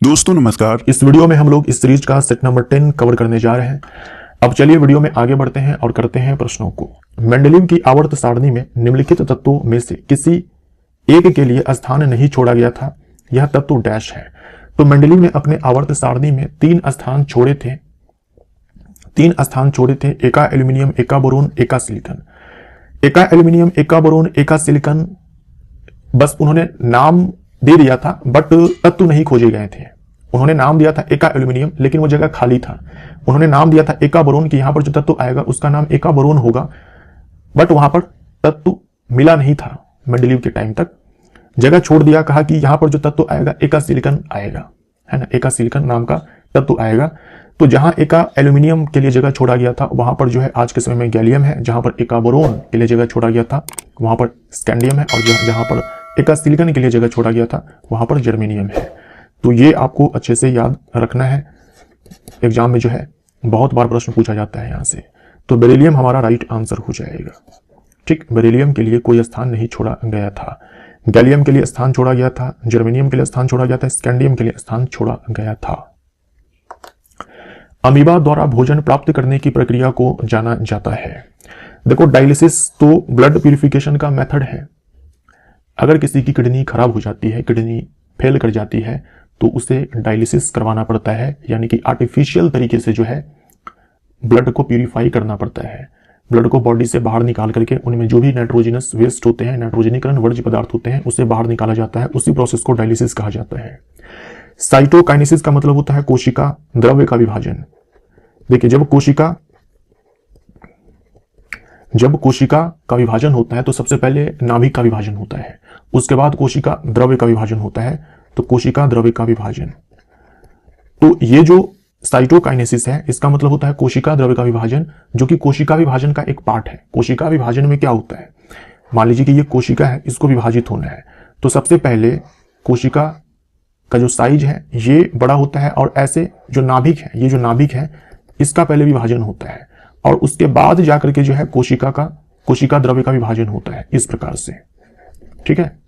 दोस्तों नमस्कार। इस वीडियो में हम लोग इस सीरीज का सेट नंबर 10 कवर करने जा रहे हैं। अब चलिए वीडियो में आगे बढ़ते हैं और करते हैं प्रश्नों को। मेंडलीव की आवर्त सारणी में निम्नलिखित तत्वों में से किसी एक के लिए स्थान नहीं छोड़ा गया था, यह तत्व डैश है। तो मेंडलीव ने अपने आवर्त सारणी में 3 स्थान छोड़े थे, एका एल्यूमिनियम, एका बोरोन, एका सिलिकॉन। एका एल्यूमिनियम, एका बोरोन, एका सिलिकॉन, बस उन्होंने नाम दे दिया था बट तत्व नहीं खोजे गए थे। उन्होंने नाम दिया था एका एल्यूमिनियम, लेकिन वो जगह खाली था। उन्होंने नाम दिया था एका बोरोन कि यहां पर जो तत्व आएगा उसका नाम एका बोरोन होगा, बट वहां पर तत्व मिला नहीं था। मेंडलीव के टाइम तक जगह छोड़ दिया, कहा कि यहां पर जो तत्व आएगा एका सिलिकॉन आएगा, है ना, एका सिलिकॉन नाम का तत्व आएगा। तो जहां एका एल्यूमिनियम के लिए जगह छोड़ा गया था वहां पर जो है आज के समय में गैलियम है, जहां पर एका बोरोन के लिए जगह छोड़ा गया था वहां पर स्कैंडियम है, और जहां पर एका सिलिकॉन के लिए जगह छोड़ा गया था वहां पर जर्मेनियम है। तो ये आपको अच्छे से याद रखना है, एग्जाम में जो है बहुत बार प्रश्न पूछा जाता है यहां से। तो बेरिलियम हमारा राइट आंसर हो जाएगा। ठीक, बेरिलियम के लिए कोई स्थान नहीं छोड़ा गया था, गैलियम के लिए स्थान छोड़ा गया था, जर्मेनियम के लिए स्थान छोड़ा गया था, स्कैंडियम के लिए स्थान छोड़ा गया था। अमीबा द्वारा भोजन प्राप्त करने की प्रक्रिया को जाना जाता है। देखो, डायलिसिस तो ब्लड प्यूरिफिकेशन का मेथड है। अगर किसी की किडनी खराब हो जाती है, किडनी फेल कर जाती है, तो उसे डायलिसिस करवाना पड़ता है, यानी कि आर्टिफिशियल तरीके से जो है ब्लड को प्यूरिफाई करना पड़ता है। ब्लड को बॉडी से बाहर निकाल करके उनमें जो भी नाइट्रोजनस वेस्ट होते हैं, नाइट्रोजनीकरण वर्ज्य पदार्थ होते हैं, उसे बाहर निकाला जाता है। उसी प्रोसेस को डायलिसिस कहा जाता है। साइटोकाइनेसिस का मतलब होता है कोशिका द्रव्य का विभाजन। देखिए, जब कोशिका का विभाजन होता है तो सबसे पहले नाभिक का विभाजन होता है, उसके बाद कोशिका द्रव्य का विभाजन होता है, तो कोशिका द्रव्य का विभाजन। तो ये जो साइटोकाइनेसिस है इसका मतलब होता है कोशिका द्रव्य का विभाजन, जो कि कोशिका विभाजन का एक पार्ट है। कोशिका विभाजन में क्या होता है, मान लीजिए कि ये कोशिका है, इसको विभाजित होना है, तो सबसे पहले कोशिका का जो साइज है ये बड़ा होता है, और ऐसे जो नाभिक है, ये जो नाभिक है इसका पहले विभाजन होता है, और उसके बाद जाकर के जो है कोशिका द्रव्य का विभाजन होता है, इस प्रकार से। ठीक है,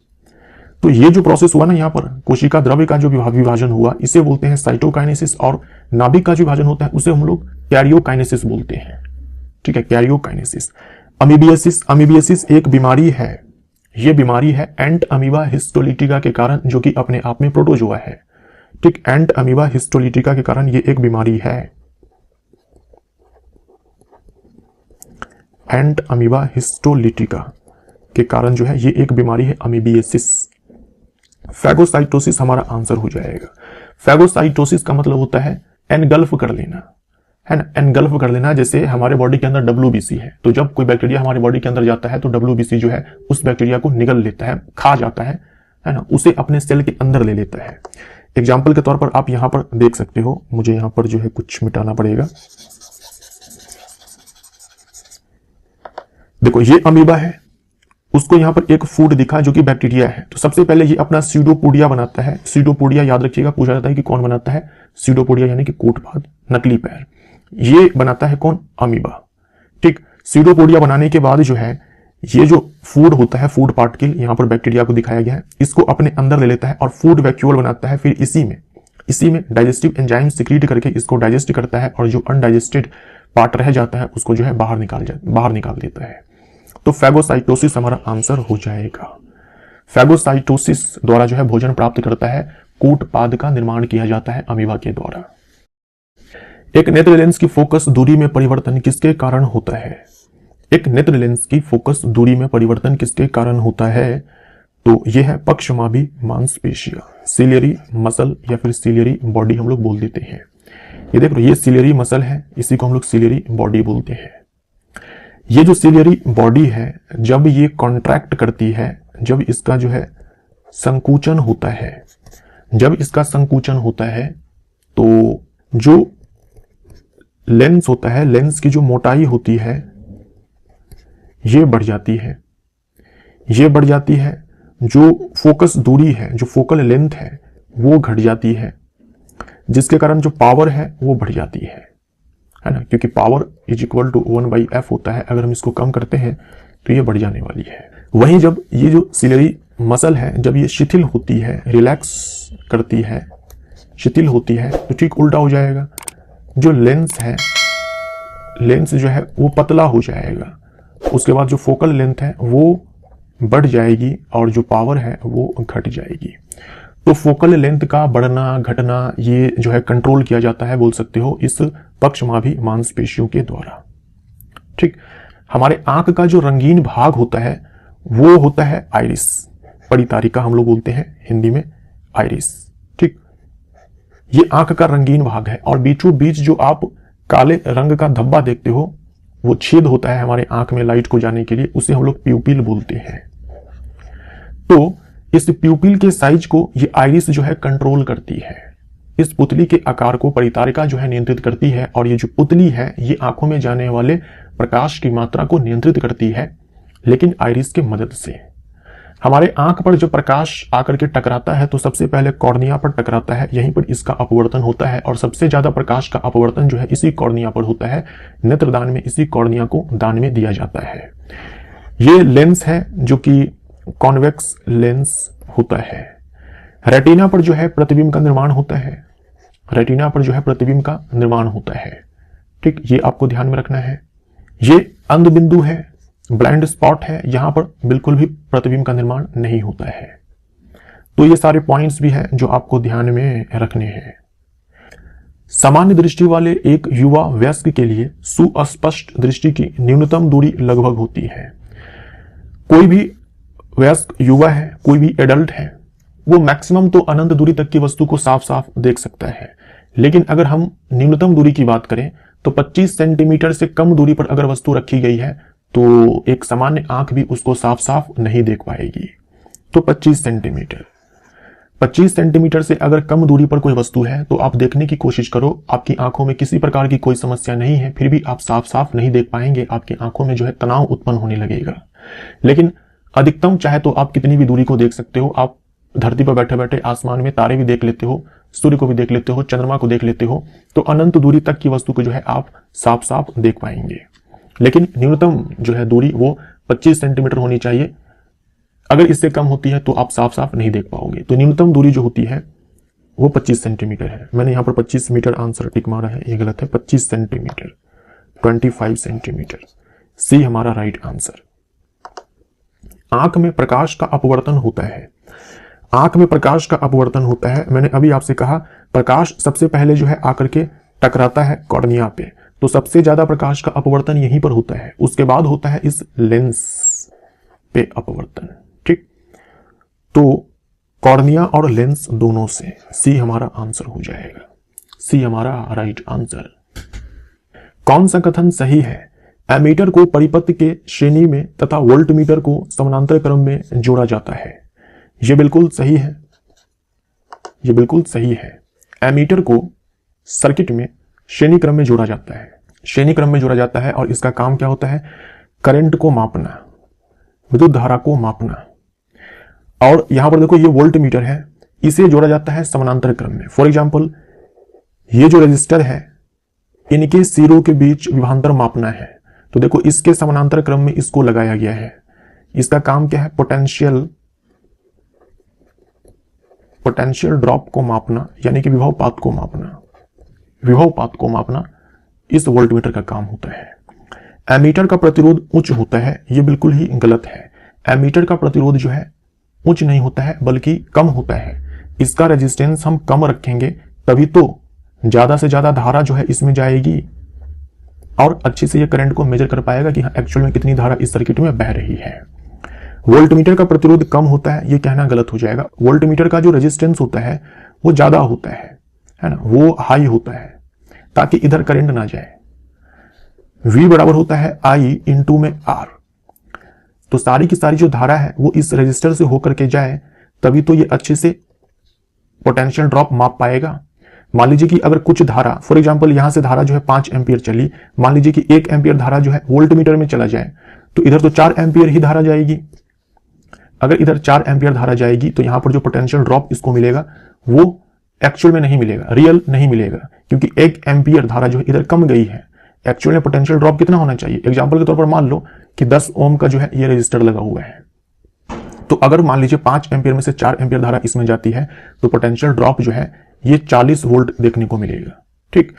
तो ये जो प्रोसेस हुआ ना, यहाँ पर कोशिका द्रव्य का जो विभाजन हुआ इसे बोलते हैं साइटोकाइनेसिस, और नाभिक का जो विभाजन होता है उसे हम लोग कैरियोकाइनेसिस बोलते हैं। ठीक है, कैरियोकाइनेसिस। अमीबियासिस एक बीमारी है, ये बीमारी है एंट अमीबा हिस्टोलिटिका के कारण, जो कि अपने आप में प्रोटोजोआ है। ठीक, एंट अमीबा हिस्टोलिटिका के कारण ये एक बीमारी है। एंट अमीबा हिस्टोलिटिका के कारण जो है ये एक बीमारी है, अमीबियासिस। फैगोसाइटोसिस हमारा आंसर हो जाएगा। फैगोसाइटोसिस का मतलब होता है एनगल्फ कर लेना, है ना, एनगल्फ कर लेना। जैसे हमारे बॉडी के अंदर WBC है, तो जब कोई बैक्टीरिया हमारे बॉडी के अंदर जाता है तो WBC जो है उस बैक्टीरिया को निगल लेता है, खा जाता है ना, उसे अपने सेल के अंदर ले लेता है। एग्जाम्पल के तौर पर आप यहां पर देख सकते हो, मुझे यहां पर जो है कुछ मिटाना पड़ेगा। देखो, ये अमीबा है, उसको यहां पर एक फूड दिखा जो कि बैक्टीरिया है, तो सबसे पहले ये अपना सीडोपोडिया बनाता है। सीडोपोडिया याद रखिएगा, पूछा जाता है कि कौन बनाता है, सीडोपोडिया यानी कि कोटपाद, नकली पैर, ये बनाता है कौन, अमीबा। ठीक, सीडोपोडिया बनाने के बाद जो है ये जो फूड होता है, फूड पार्टिकल यहां पर बैक्टीरिया को दिखाया गया है, इसको अपने अंदर ले लेता है और फूड वैक्यूल बनाता है। फिर इसी में डाइजेस्टिव एंजाइम सिक्रीट करके इसको डाइजेस्ट करता है, और जो अनडाइजेस्टेड पार्ट रह जाता है उसको जो है बाहर निकाल देता है। तो फैगोसाइटोसिस हमारा आंसर हो जाएगा। फैगोसाइटोसिस द्वारा जो है भोजन प्राप्त करता है, कूटपाद का निर्माण किया जाता है अमीबा के द्वारा। एक नेत्र लेंस की फोकस दूरी में परिवर्तन किसके कारण होता है? एक नेत्र लेंस की फोकस दूरी में परिवर्तन किसके कारण होता है? तो यह है पक्षमाभी मांसपेशियां, सिलियरी मसल या फिर सिलियरी बॉडी हम लोग बोल देते हैं। ये देखो, ये सिलियरी मसल है, इसी को हम लोग सिलियरी बॉडी बोलते हैं। ये जो सिलियरी बॉडी है, जब ये कॉन्ट्रैक्ट करती है, जब इसका जो है संकुचन होता है, तो जो लेंस होता है, लेंस की जो मोटाई होती है ये बढ़ जाती है, जो फोकस दूरी है, जो फोकल लेंथ है वो घट जाती है, जिसके कारण जो पावर है वो बढ़ जाती है ना, क्योंकि power is equal to 1/f होता है। अगर हम इसको कम करते हैं तो ये बढ़ जाने वाली है। वहीं जब ये जो सिलियरी मसल है, जब ये शिथिल होती है, रिलैक्स करती है, शिथिल होती है तो ठीक उल्टा हो जाएगा। जो लेंस है, लेंस जो है वो पतला हो जाएगा, उसके बाद जो फोकल लेंथ है वो बढ़ जाएगी और जो पावर है वो घट जाएगी। तो फोकल लेंथ का बढ़ना घटना ये जो है कंट्रोल किया जाता है, बोल सकते हो, इस पक्षमाभी मांसपेशियों के द्वारा। ठीक, हमारे आंख का जो रंगीन भाग होता है वो होता है आइरिस, परितारिका हम लोग बोलते हैं हिंदी में आइरिस। ठीक, ये आंख का रंगीन भाग है और बीचों बीच जो आप काले रंग का धब्बा देखते हो वो छेद होता है हमारे आंख में लाइट को जाने के लिए, उसे हम लोग प्यूपिल बोलते हैं। तो इस प्यूपिल के साइज को ये आइरिस जो है कंट्रोल करती है। इस पुतली के आकार को परितारिका जो है नियंत्रित करती है और ये जो पुतली है ये आंखों में जाने वाले प्रकाश की मात्रा को नियंत्रित करती है, लेकिन आइरिस की मदद से। हमारे आंख पर जब प्रकाश आकर के टकराता है तो सबसे पहले कॉर्निया पर टकराता है, यहीं पर इसका अपवर्तन होता है और सबसे ज्यादा प्रकाश का अपवर्तन जो है इसी कॉर्निया पर होता है। नेत्रदान में इसी कॉर्निया को दान में दिया जाता है। ये लेंस है जो कि कॉन्वेक्स लेंस होता है। रेटिना पर जो है प्रतिबिंब का निर्माण होता है, रेटिना पर जो है प्रतिबिंब का निर्माण होता है। ठीक, ये आपको ध्यान में रखना है। ये अंध बिंदु है, ब्लाइंड स्पॉट है, यहां पर बिल्कुल भी प्रतिबिंब का निर्माण नहीं होता है। तो ये सारे पॉइंट्स भी हैं जो आपको ध्यान में रखने हैं। सामान्य दृष्टि वाले एक युवा वयस्क के लिए सुस्पष्ट दृष्टि की न्यूनतम दूरी लगभग होती है। कोई भी वयस्क युवा है, कोई भी एडल्ट है, वो मैक्सिमम तो अनंत दूरी तक की वस्तु को साफ साफ देख सकता है, लेकिन अगर हम न्यूनतम दूरी की बात करें तो 25 सेंटीमीटर से कम दूरी पर अगर वस्तु रखी गई है तो एक सामान्य आंख भी उसको साफ साफ नहीं देख पाएगी। तो 25 सेंटीमीटर से अगर कम दूरी पर कोई वस्तु है तो आप देखने की कोशिश करो, आपकी आंखों में किसी प्रकार की कोई समस्या नहीं है, फिर भी आप साफ साफ नहीं देख पाएंगे, आपकी आंखों में जो है तनाव उत्पन्न होने लगेगा। लेकिन अधिकतम चाहे तो आप कितनी भी दूरी को देख सकते हो। आप धरती पर बैठे बैठे आसमान में तारे भी देख लेते हो, सूर्य को भी देख लेते हो, चंद्रमा को देख लेते हो, तो अनंत दूरी तक की वस्तु को जो है आप साफ साफ देख पाएंगे। लेकिन न्यूनतम जो है दूरी वो 25 सेंटीमीटर होनी चाहिए। अगर इससे कम होती है तो आप साफ साफ नहीं देख पाओगे। तो न्यूनतम दूरी जो होती है वो 25 सेंटीमीटर है। मैंने यहां पर 25 मीटर आंसर टिक मारा है, ये गलत है। 25 सेंटीमीटर, 25 सेंटीमीटर, सी हमारा राइट आंसर। आंख में प्रकाश का अपवर्तन होता है, आंख में प्रकाश का अपवर्तन होता है। मैंने अभी आपसे कहा प्रकाश सबसे पहले जो है आकर के टकराता है कॉर्निया पे, तो सबसे ज्यादा प्रकाश का अपवर्तन यहीं पर होता है। उसके बाद होता है इस लेंस पे अपवर्तन। ठीक, तो कॉर्निया और लेंस दोनों से सी हमारा आंसर हो जाएगा, सी हमारा राइट आंसर। कौन सा कथन सही है? एमीटर को परिपथ के श्रेणी में तथा वोल्टमीटर को समानांतर क्रम में जोड़ा जाता है। यह बिल्कुल सही है, यह बिल्कुल सही है। एमीटर को सर्किट में श्रेणी क्रम में जोड़ा जाता है, श्रेणी क्रम में जोड़ा जाता है और इसका काम क्या होता है? करंट को मापना, विद्युत धारा को मापना। और यहां पर देखो ये वोल्टमीटर है, इसे जोड़ा जाता है समानांतर क्रम में। फॉर एग्जांपल ये जो रजिस्टर है इनके सिरों के बीच विभवांतर मापना है, तो देखो इसके समानांतर क्रम में इसको लगाया गया है। इसका काम क्या है? पोटेंशियल ड्रॉप को मापना, यानी कि विभव पात को मापना, विभव पात को मापना इस वोल्टमीटर का काम होता है। एमीटर का प्रतिरोध उच्च होता है, यह बिल्कुल ही गलत है। एमीटर का प्रतिरोध जो है उच्च नहीं होता है बल्कि कम होता है। इसका रेजिस्टेंस हम कम रखेंगे तभी तो ज्यादा से ज्यादा धारा जो है इसमें जाएगी और अच्छे से ये करंट को मेजर कर पाएगा कि हाँ एक्चुअल में कितनी धारा इस सर्किट में बह रही है। वोल्टमीटर का प्रतिरोध कम होता है, ये कहना गलत हो जाएगा। वोल्टमीटर का जो रेजिस्टेंस होता है वो ज्यादा होता है ना, वो हाई होता है ताकि इधर करंट ना जाए। V बराबर होता है I इंटू में R, तो सारी की सारी जो धारा है वो इस रेजिस्टर से होकर के जाए तभी तो ये अच्छे से पोटेंशियल ड्रॉप माप पाएगा। मान लीजिए कि अगर कुछ धारा, फॉर एग्जांपल यहां से धारा जो है 5 एम्पियर चली, मान लीजिए कि 1 एम्पियर धारा जो है वोल्टमीटर में चला जाए तो इधर तो 4 एम्पियर ही धारा जाएगी। अगर इधर 4 एम्पियर धारा जाएगी तो यहां पर जो पोटेंशियल ड्रॉप इसको मिलेगा वो एक्चुअल में नहीं मिलेगा, रियल नहीं मिलेगा, क्योंकि 1 एम्पियर धारा जो है इधर कम गई है। एक्चुअल में पोटेंशियल ड्रॉप कितना होना चाहिए? एग्जांपल के तौर पर मान लो कि 10 ओम का जो है ये रजिस्टर लगा हुआ है, तो अगर मान लीजिए 5 एम्पियर में से 4 एम्पियर धारा इसमें जाती है तो पोटेंशियल ड्रॉप जो है ये 40 वोल्ट देखने को मिलेगा, ठीक।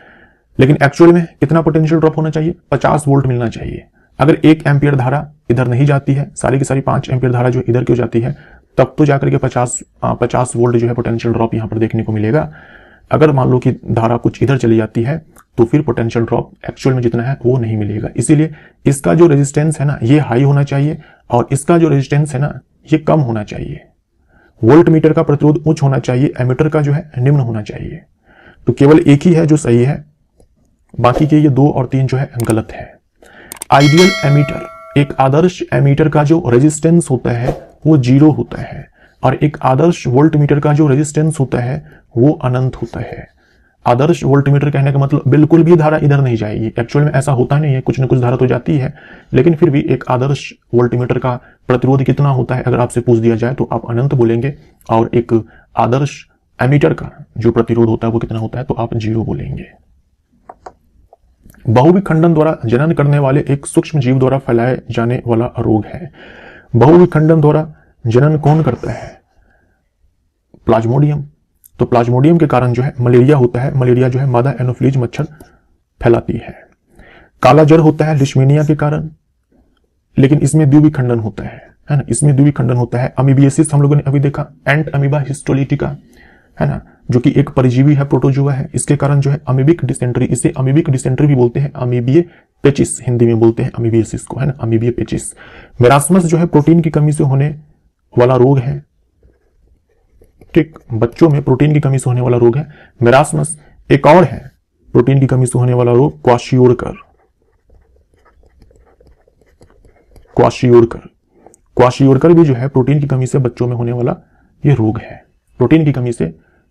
लेकिन एक्चुअल में कितना पोटेंशियल ड्रॉप होना चाहिए? 50 वोल्ट मिलना चाहिए। अगर 1 एम्पियर धारा इधर नहीं जाती है, सारी की सारी 5 एम्पियर धारा जो इधर क्यों जाती है, तब तो जाकर के 50 वोल्ट जो है पोटेंशियल ड्रॉप यहां पर देखने को मिलेगा। अगर मान लो कि धारा कुछ इधर चली जाती है तो फिर पोटेंशियल ड्रॉप एक्चुअल में जितना है वो नहीं मिलेगा। इसीलिए इसका जो रेजिस्टेंस है ना ये हाई होना चाहिए और इसका जो रेजिस्टेंस है ना ये कम होना चाहिए। वोल्ट मीटर का प्रतिरोध उच्च होना चाहिए, एमीटर का जो है निम्न होना चाहिए। तो केवल एक ही है जो सही है, बाकी के ये 2 और 3 जो है गलत है। आइडियल एमीटर, एक आदर्श एमीटर का जो रेजिस्टेंस होता है वो 0 होता है और एक आदर्श वोल्ट मीटर का जो रेजिस्टेंस होता है वो अनंत होता है। आदर्श वोल्ट मीटर कहने का मतलब बिल्कुल भी धारा इधर नहीं जाएगी। एक्चुअल में ऐसा होता नहीं है, कुछ न कुछ धारा तो जाती है, लेकिन फिर भी एक आदर्श वोल्ट मीटर का प्रतिरोध कितना होता है अगर आपसे पूछ दिया जाए तो आप अनंत बोलेंगे, और एक आदर्श एमीटर का जो प्रतिरोध होता है वो कितना होता है तो आप 0 बोलेंगे। बहुविखंडन द्वारा जनन करने वाले एक सूक्ष्म जीव द्वारा फैलाए जाने वाला रोग है। बहुविखंडन द्वारा जनन कौन करता है? प्लाज्मोडियम। तो प्लाज्मोडियम के कारण जो है मलेरिया होता है। मलेरिया जो है मादा एनोफिलीज मच्छर फैलाती है। काला जर होता है लिशमीनिया के कारण, लेकिन इसमें द्विविखंडन होता है ना, इसमें द्विविखंडन होता है। अमीबियसिस हम लोगों ने अभी देखा, एंट अमीबा हिस्टोलिटिका है ना, जो कि एक परजीवी है, प्रोटोजुआ है। इसके कारण जो है अमीबिक डिसेंट्री, इसे अमीबिक डिसेंट्री भी बोलते हैं, अमीबिये पेचिस हिंदी में बोलते हैं अमीबियसिस को, है ना, अमीबिये पेचिस। मेरास्मस जो है प्रोटीन की कमी से होने वाला रोग है, ठीक, बच्चों में प्रोटीन की कमी से होने वाला रोग है मेरास्मस। एक और है प्रोटीन की कमी से होने वाला रोग, क्वाशियोरकर। क्वाशियोरकर, क्वाशियोरकर भी जो है प्रोटीन की कमी से बच्चों में होने वाला ये रोग है। प्रोटीन की कमी से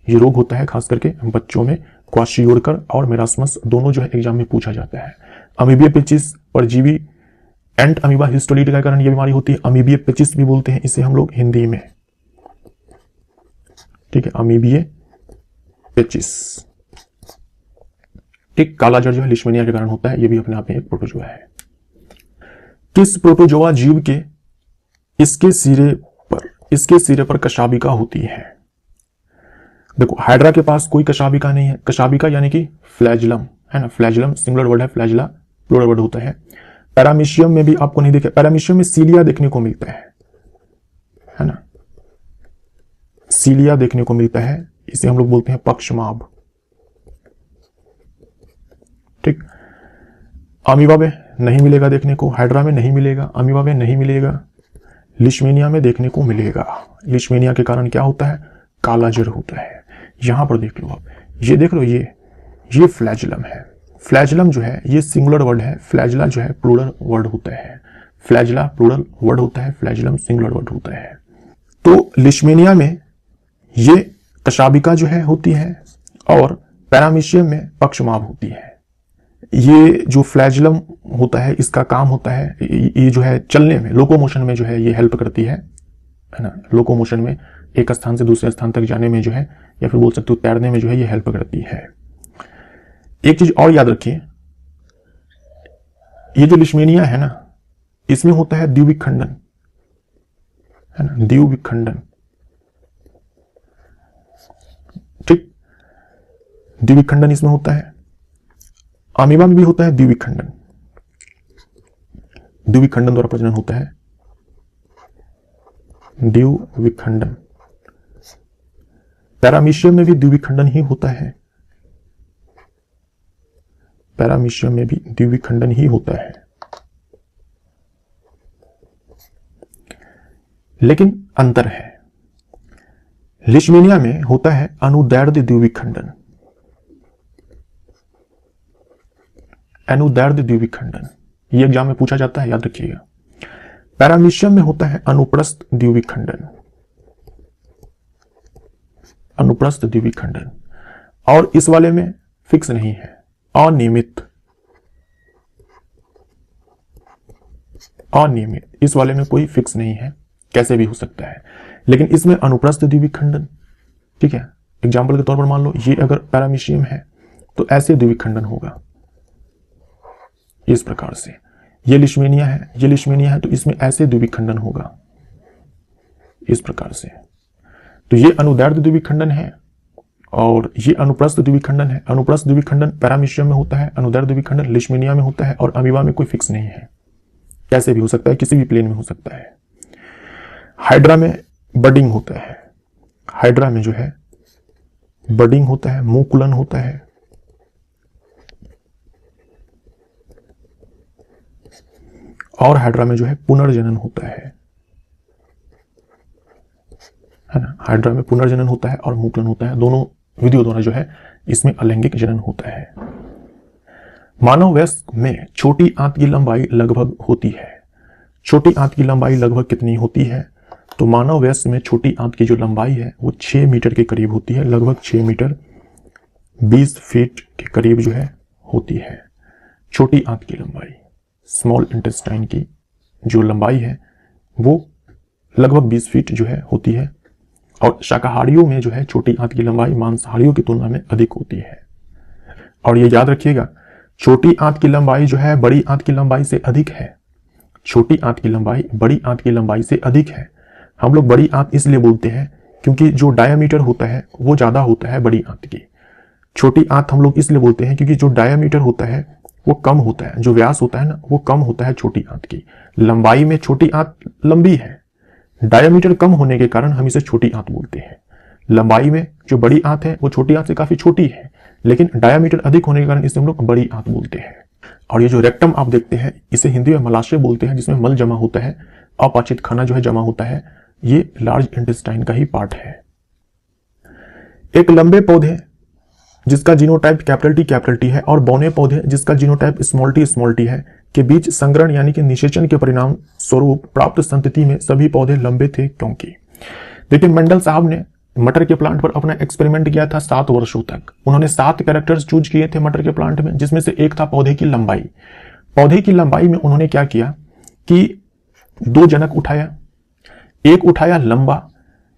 ये रोग होता है खास करके बच्चों में। क्वाशियोरकर और मेरास्मस दोनों जो है एग्जाम में पूछा जाता है। अमीबिया पेचिस परजीवी एंट अमीबा हिस्टोलिटिका के कारण ये बीमारी होती है। अमीबिया पेचिस भी बोलते हैं इसे हम लोग हिंदी में, ठीक है, अमीबिये पेचिस, ठीक। काला जर जो है लिशमीनिया के कारण होता है, ये भी अपने आप में एक प्रोटोजोआ है। किस प्रोटोजोआ जीव के इसके सिरे पर कशाबिका होती है? देखो, हाइड्रा के पास कोई कशाबिका नहीं है। कशाबिका यानी कि फ्लैजलम, है ना, फ्लैजलम सिंगुलर वर्ड है, फ्लैजला प्लूरल वर्ड होता है। पैरामीशियम में भी आपको नहीं दिखे, पैरामीशियम में सीलिया देखने को मिलता है ना, सीलिया देखने को मिलता है, इसे हम लोग बोलते हैं पक्षमाभ, ठीक। अमीबा में नहीं मिलेगा देखने को, हाइड्रा में नहीं मिलेगा, अमीबा में नहीं मिलेगा, लिशमीनिया में देखने को मिलेगा। लिशमीनिया के कारण क्या होता है? काला जर होता है। यहां पर देख लो आप, ये देख लो, ये फ्लैजलम है। फ्लैजलम जो है ये सिंगुलर वर्ड है, फ्लैजला जो है प्लूरल वर्ड होता है। फ्लैजला प्लूरल वर्ड होता है, फ्लैजलम सिंगुलर वर्ड होता है। तो लिशमीनिया में ये कशाबिका जो है होती है और पैरामीशियम में पक्षमाभ होती है। ये जो फ्लैजलम होता है इसका काम होता है, ये जो है चलने में, लोकोमोशन में जो है ये हेल्प करती है ना, लोकोमोशन में एक स्थान से दूसरे स्थान तक जाने में जो है, या फिर बोल सकते हो तैरने में जो है ये हेल्प करती है। एक चीज और याद रखिए, ये जो लिशमीनिया है ना इसमें होता है द्विविखंडन, है ना, द्विविखंडन, ठीक, द्विविखंडन इसमें होता है। अमीबा में भी होता है द्विविखंडन, द्विविखंडन द्वारा प्रजनन होता है, द्विविखंडन। पैरामीशियम में भी द्विविखंडन ही होता है, पैरामीशियम में भी द्विविखंडन ही होता है, लेकिन अंतर है। लिशमीनिया में होता है अनुदैर्ध्य द्विविखंडन, अनुदैर्ध्य द्विविखंडन, ये एग्जाम में पूछा जाता है, याद रखिएगा। पैरामीशियम में होता है अनुप्रस्थ द्विविखंडन, अनुप्रस्थ द्विविखंडन, और इस वाले में फिक्स नहीं है, अनियमित, अनियमित, इस वाले में कोई फिक्स नहीं है, कैसे भी हो सकता है। लेकिन इसमें अनुप्रस्थ द्विविखंडन, ठीक है, एग्जाम्पल के तौर पर मान लो ये अगर पैरामीशियम है तो ऐसे द्विविखंडन होगा इस प्रकार से। ये लिशमीनिया है, ये लिशमीनिया है तो इसमें ऐसे द्विविखंडन होगा इस प्रकार से। तो ये अनुदैर्ध्य द्विविखंडन है, और ये अनुप्रस्थ द्विखंडन है। अनुप्रस्थ द्विखंडन पैरामीशियम में होता है, अनुदैर्ध्य द्विखंडन लिशमीनिया में होता है, और अमीबा में कोई फिक्स नहीं है, कैसे भी हो सकता है, किसी भी प्लेन में हो सकता है। हाइड्रा में बडिंग होता है, हाइड्रा में जो है बडिंग होता है, मुकुलन होता है, और हाइड्रा में जो है पुनर्जनन होता है ना। हाइड्रा में पुनर्जनन होता है और मुकुलन होता है, दोनों विधियों द्वारा जो है इसमें अलैंगिक जनन होता है। मानव वयस्क में छोटी आंत की लंबाई लगभग होती है। छोटी आंत की लंबाई लगभग कितनी होती है? तो मानव वयस्क में छोटी आंत की जो लंबाई है वो 6 मीटर के करीब होती है, लगभग 6 मीटर 20 फीट के करीब जो है होती है छोटी आंत की लंबाई। स्मॉल इंटेस्टाइन की जो लंबाई है वो लगभग 20 फीट जो है होती है, और शाकाहारियों में जो है छोटी आंत की लंबाई मांसाहारियों की तुलना में अधिक होती है। और ये याद रखिएगा, छोटी आंत की लंबाई जो है बड़ी आंत की लंबाई से अधिक है। छोटी आंत की लंबाई बड़ी आंत की लंबाई से अधिक है। हम लोग बड़ी आंत इसलिए बोलते हैं क्योंकि जो डायामीटर होता है वो ज्यादा होता है बड़ी आंत की। छोटी आंत हम लोग इसलिए बोलते हैं क्योंकि जो डायामीटर होता है वो कम होता है, जो व्यास होता है ना वो कम होता है छोटी आंत की। लंबाई में छोटी आंत लंबी है, डायामीटर कम होने के कारण हम इसे छोटी आंत बोलते हैं। लंबाई में जो बड़ी आंत है वो छोटी आंत से काफी छोटी है, लेकिन डायामीटर अधिक होने के कारण इसे हम लोग बड़ी आंत बोलते हैं। और ये जो रेक्टम आप देखते हैं इसे हिंदी में मलाशय बोलते हैं, जिसमें मल जमा होता है, अपाचित खाना जो है जमा होता है, ये लार्ज इंटेस्टाइन का ही पार्ट है। एक लंबे पौधे जिसका जीनोटाइप कैपिटल टी है और बौने पौधे जिसका जीनोटाइप स्मॉल टी है के बीच संकरण यानी कि निषेचन के परिणाम स्वरूप प्राप्त संतति में सभी पौधे लंबे थे। क्योंकि देखिए मेंडल साहब ने मटर के प्लांट पर अपना एक्सपेरिमेंट किया था 7 वर्षों तक। उन्होंने 7 कैरेक्टर्स चूज किए थे मटर के प्लांट में, जिसमें से एक था पौधे की लंबाई। पौधे की लंबाई में उन्होंने क्या किया कि 2 जनक उठाया, एक उठाया लंबा,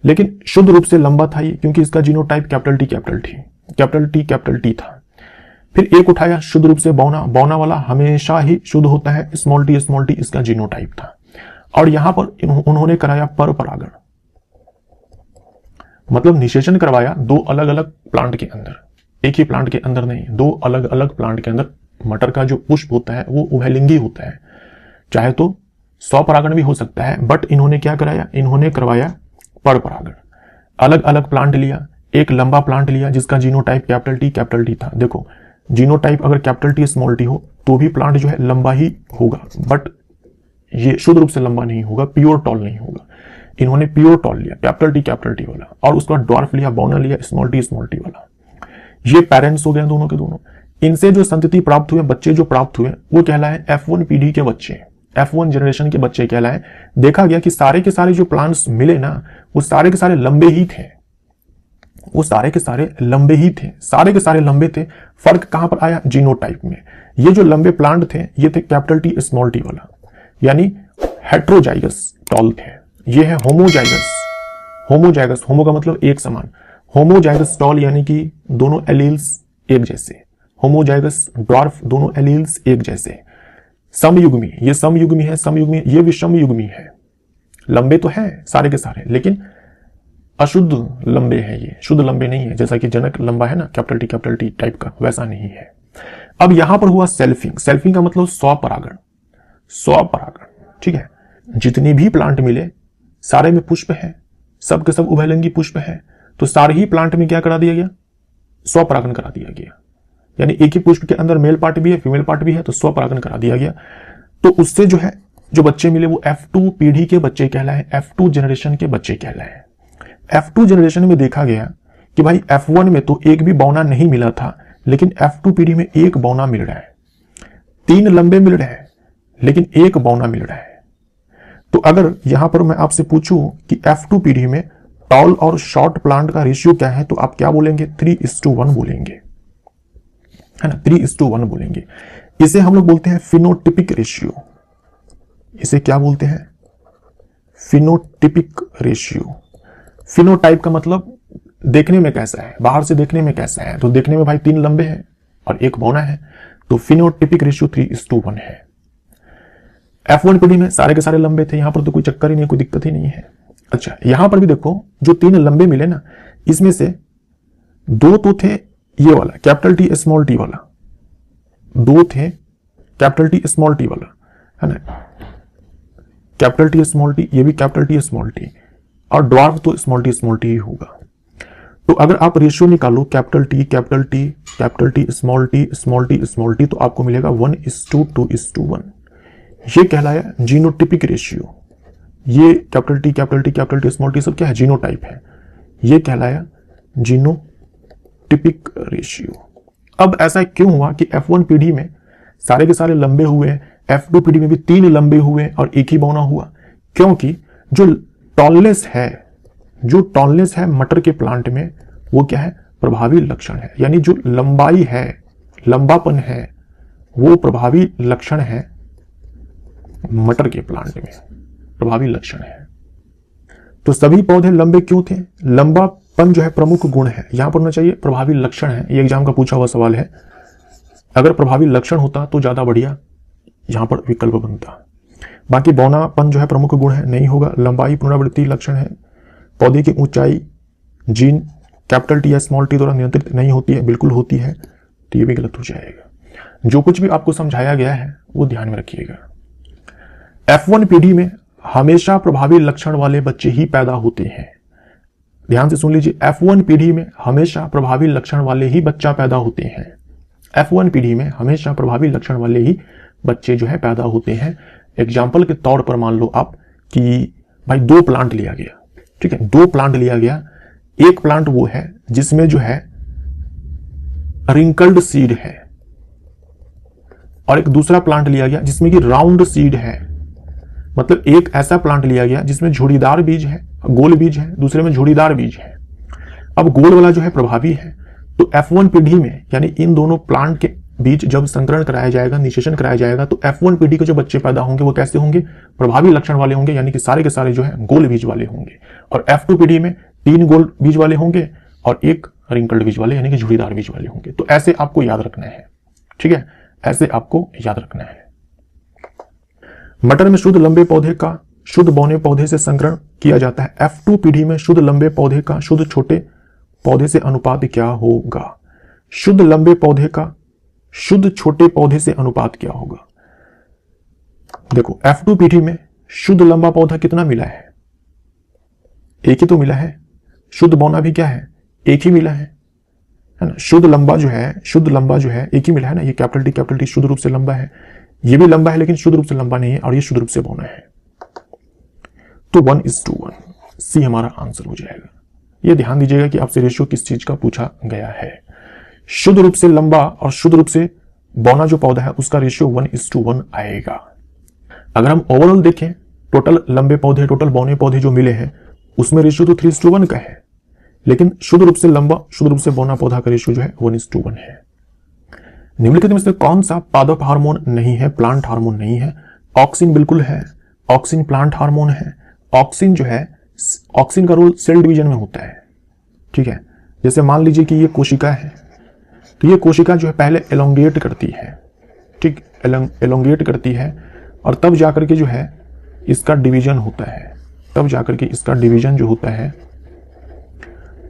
लेकिन शुद्ध रूप से लंबा था ये क्योंकि इसका जीनोटाइप कैपिटल टी था। फिर एक उठाया शुद्ध रूप से बौना, बौना वाला हमेशा ही शुद्ध होता है, स्मॉल टी इसका जीनोटाइप था। और यहां पर उन्होंने कराया पर परागण, मतलब निषेचन करवाया 2 अलग अलग प्लांट के अंदर, एक ही प्लांट के अंदर नहीं, 2 अलग अलग प्लांट के अंदर। मटर का जो पुष्प होता है वो उभयलिंगी होता है, चाहे तो 100 परागण भी हो सकता है, बट इन्होंने क्या कराया, इन्होंने करवाया पर परागण। अलग अलग प्लांट लिया, एक लंबा प्लांट लिया जिसका जीनोटाइप कैपिटल टी था। देखो जीनोटाइप अगर कैपिटल टी स्मॉल टी हो तो भी प्लांट जो है लंबा ही होगा, बट ये शुद्ध रूप से लंबा नहीं होगा, प्योर टॉल नहीं होगा। इन्होंने प्योर टॉल लिया कैपिटल टी वाला, और उसका ड्वार्फ लिया, बौना लिया स्मॉल टी वाला। ये पेरेंट्स हो गए दोनों के दोनों। इनसे जो संतति प्राप्त हुए, बच्चे जो प्राप्त हुए वो कहलाए F1 पीढ़ी के बच्चे, F1 जनरेशन के बच्चे कहलाए। देखा गया कि सारे के सारे जो प्लांट्स मिले ना वो सारे के सारे लंबे ही थे, वो सारे के सारे लंबे ही थे, सारे के सारे लंबे थे। फर्क कहां पर आया, जीनोटाइप में। ये जो लंबे प्लांट थे ये थे कैपिटल टी स्मॉल टी वाला, यानी हेट्रोजाइगस टॉल थे। ये है होमोजाइगस, होमो का मतलब एक समान, होमोजाइगस टॉल यानी कि दोनों एलील्स एक जैसे, होमोजाइगस ड्वार्फ दोनों एलील्स एक जैसे। समयुग्मी, ये समयुग्मी है, समयुग्मी, ये भी समयुग्मी है। लंबे तो है सारे के सारे, लेकिन अशुद्ध लंबे हैं, ये शुद्ध लंबे नहीं है। जैसा कि जनक लंबा है ना कैपिटल टी टाइप का, वैसा नहीं है। अब यहां पर हुआ सेल्फिंग। सेल्फिंग का मतलब स्वपरागण, ठीक है। जितने भी प्लांट मिले सारे में पुष्प है, सब के सब उभयलिंगी पुष्प है, तो सारे ही प्लांट में क्या करा दिया गया, स्वपरागण करा दिया गया। यानी एक ही पुष्प के अंदर मेल पार्ट भी है, फीमेल पार्ट भी है, तो स्वपरागण करा दिया गया। तो उससे जो है जो बच्चे मिले वो F2 पीढ़ी के बच्चे कहलाए, F2 जनरेशन के बच्चे कहलाए। F2 जनरेशन में देखा गया कि भाई F1 में तो एक भी बौना नहीं मिला था, लेकिन F2 पीढ़ी में एक बौना मिल रहा है, 3 लंबे मिल रहे हैं, लेकिन एक बौना मिल रहा है। तो अगर यहां पर मैं आपसे पूछूं कि F2 पीढ़ी में टॉल और शॉर्ट प्लांट का रेशियो क्या है, तो आप क्या बोलेंगे, 3:1 बोलेंगे, है ना, 3:1 बोलेंगे। इसे हम लोग बोलते हैं फिनोटिपिक रेशियो। इसे क्या बोलते हैं, फिनोटिपिक रेशियो। फिनोटाइप का मतलब देखने में कैसा है, बाहर से देखने में कैसा है, तो देखने में भाई 3 लंबे हैं और एक बौना है, तो फिनोटिपिक रेशियो 3:1 है। F1 पीढ़ी में सारे के सारे लंबे थे, यहां पर तो कोई चक्कर ही नहीं, कोई दिक्कत ही नहीं है। अच्छा, यहां पर भी देखो जो 3 लंबे मिले ना, इसमें से दो तो थे ये वाला कैपिटल टी स्मॉल टी वाला, दो थे कैपिटल टी स्मॉल टी वाला, है ना, कैपिटल टी स्मॉल टी, ये भी कैपिटल टी स्मॉल टी, और ड्वार्फ तो स्मॉल टी ही होगा। तो अगर आप रेशियो निकालो capital T capital T capital T small T small T small T, तो आपको मिलेगा 1:2:1। ये कहलाया जीनोटिपिक रेशियो। ये कैपिटल टी स्मॉल टी सब क्या है, जीनोटाइप है। ये कहलाया जीनोटिपिक रेशियो। अब ऐसा क्यों हुआ कि F1 पीढ़ी में सारे के सारे लंबे हुए, F2 पीढ़ी में भी 3 लंबे हुए और एक ही बौना हुआ? क्योंकि जो टॉलनेस है मटर के प्लांट में, वो क्या है, प्रभावी लक्षण है। यानी जो लंबाई है, लंबापन है, वो प्रभावी लक्षण है मटर के प्लांट में, प्रभावी लक्षण है। तो सभी पौधे लंबे क्यों थे? लंबापन जो है प्रमुख गुण है, यहां पर होना चाहिए प्रभावी लक्षण है। ये एग्जाम का पूछा हुआ सवाल है। अगर प्रभावी लक्षण होता तो ज्यादा बढ़िया यहां पर विकल्प बनता। बाकी बौनापन जो है प्रमुख गुण है, नहीं होगा। लंबाई पुनरावृत्ति लक्षण है। पौधे की ऊंचाई जीन कैपिटल टी या स्मॉल टी द्वारा नियंत्रित नहीं होती है, बिल्कुल होती है, तो ये भी गलत हो जाएगा। जो कुछ भी आपको समझाया गया है वो ध्यान में रखिएगा। F1 पीढ़ी में हमेशा प्रभावी लक्षण वाले बच्चे ही पैदा होते हैं। ध्यान से सुन लीजिए, F1 पीढ़ी में हमेशा प्रभावी लक्षण वाले ही बच्चा पैदा होते हैं। F1 पीढ़ी में हमेशा प्रभावी लक्षण वाले ही बच्चे जो है पैदा होते हैं। एग्जाम्पल के तौर पर मान लो आप कि भाई 2 प्लांट लिया गया, ठीक है, 2 प्लांट लिया गया। एक प्लांट वो है जिसमें जो है रिंकल्ड सीड है, और एक दूसरा प्लांट लिया गया जिसमें कि राउंड सीड है। मतलब एक ऐसा प्लांट लिया गया जिसमें झुड़ीदार बीज है, गोल बीज है, दूसरे में झुड़ीदार बीज है। अब गोल वाला जो है प्रभावी है। तो F1 पीढ़ी में यानी इन दोनों प्लांट के बीच जब संकरण कराया जाएगा, निषेचन कराया जाएगा, तो F1 पीढ़ी के जो बच्चे पैदा होंगे वो कैसे होंगे, प्रभावी लक्षण वाले होंगे, यानी कि सारे के सारे जो है गोल बीज वाले होंगे। और F2 पीढ़ी में 3 गोल बीज वाले होंगे और 1 रिंकल्ड बीज वाले यानी कि झुड़ीदार बीज वाले होंगे। तो ऐसे आपको याद रखना है, ठीक है, ऐसे आपको याद रखना है। मटर में शुद्ध लंबे पौधे का शुद्ध बौने पौधे से संकरण किया जाता है। F2 पीढ़ी में शुद्ध लंबे पौधे का शुद्ध छोटे पौधे से अनुपात क्या होगा? शुद्ध लंबे पौधे का शुद्ध छोटे पौधे से अनुपात क्या होगा? देखो F2 पीढ़ी में शुद्ध लंबा पौधा कितना मिला है? एक ही तो मिला है। शुद्ध बौना भी क्या है? एक ही मिला है ना। शुद्ध लंबा जो है एक ही मिला है ना। ये कैपिटल टी शुद्ध रूप से लंबा है, ये भी लंबा है लेकिन शुद्ध रूप से लंबा नहीं है, और ये शुद्ध रूप से बौना है। तो 1:1 सी हमारा आंसर हो जाएगा। ये ध्यान दीजिएगा कि आपसे रेशियो किस चीज का पूछा गया है। शुद्ध रूप से लंबा और शुद्ध रूप से बौना जो पौधा है उसका रेशियो 1:1 आएगा। अगर हम ओवरऑल देखें, टोटल लंबे पौधे टोटल बौने पौधे जो मिले हैं उसमें रेशियो तो 3:1 का है, लेकिन शुद्ध रूप से लंबा शुद्ध रूप से बौना पौधा का रेशियो जो है 1:1 है। निम्नलिखित में से कौन सा पादप हार्मोन नहीं है, प्लांट हार्मोन नहीं है? ऑक्सिन बिल्कुल है, ऑक्सिन प्लांट हार्मोन है। ऑक्सिन जो है, ऑक्सिन का रोल सेल डिवीजन में होता है, ठीक है। जैसे मान लीजिए कि ये कोशिका है, तो ये कोशिका जो है पहले एलोंगेट करती है, ठीक, एलोंगेट करती है, और तब जाकर के जो है इसका डिवीजन होता है, तब जाकर के इसका डिवीजन जो होता है।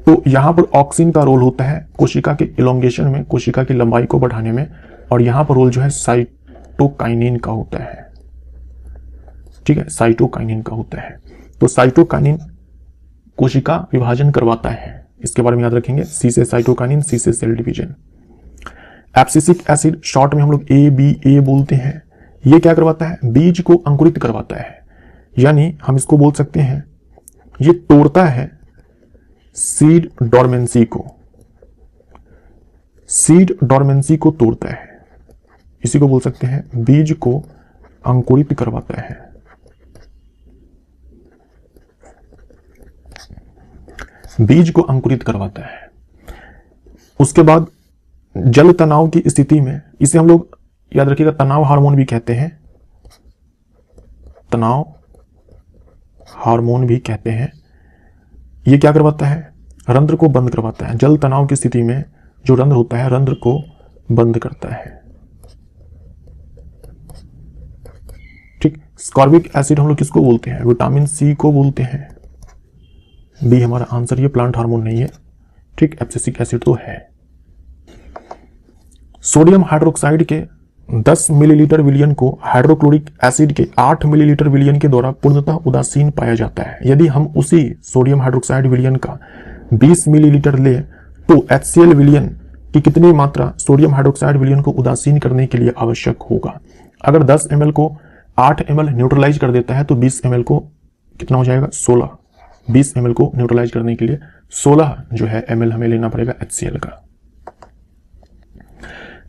तो यहां पर ऑक्सिन का रोल होता है कोशिका के इलोंगेशन में, कोशिका की लंबाई को बढ़ाने में, और यहां पर रोल जो है साइटोकाइनिन का होता है, ठीक है, साइटोकाइनिन का होता है। तो साइटोकाइनिन कोशिका विभाजन करवाता है, इसके बारे में याद रखेंगे। सी से साइटोकाइनिन, सी से cell division. Abscisic acid short में हम लोग ABA बोलते हैं। ये क्या करवाता है? बीज को अंकुरित करवाता है, यानी हम इसको बोल सकते हैं ये तोड़ता है सीड डोरमेंसी को, सीड डोरमेंसी को तोड़ता है, इसी को बोल सकते हैं बीज को अंकुरित करवाता है। बीज को अंकुरित करवाता है। उसके बाद जल तनाव की स्थिति में, इसे हम लोग याद रखिएगा तनाव हार्मोन भी कहते हैं, तनाव हार्मोन भी कहते हैं। ये क्या करवाता है? रंध्र को बंद करवाता है। जल तनाव की स्थिति में जो रंध्र होता है रंध्र को बंद करता है, ठीक। स्कॉर्बिक एसिड हम लोग किसको बोलते हैं? विटामिन C को बोलते हैं। बी हमारा आंसर। ये प्लांट हार्मोन नहीं है, ठीक, एब्सिसिक एसिड तो है। सोडियम हाइड्रोक्साइड के 10 मिलीलीटर विलयन को हाइड्रोक्लोरिक एसिड के 8 मिलीलीटर विलयन के द्वारा पूर्णतः उदासीन पाया जाता है। यदि हम उसी सोडियम हाइड्रोक्साइड विलयन का 20 मिलीलीटर ले तो HCl विलयन की कितनी मात्रा सोडियम हाइड्रोक्साइड विलयन को उदासीन करने के लिए आवश्यक होगा? अगर 10 ml को 8 ml न्यूट्रलाइज कर देता है तो 20 ml को कितना हो जाएगा? 16। 20 ml को न्यूट्रलाइज करने के लिए 16 जो है ml हमें लेना पड़ेगा HCl का।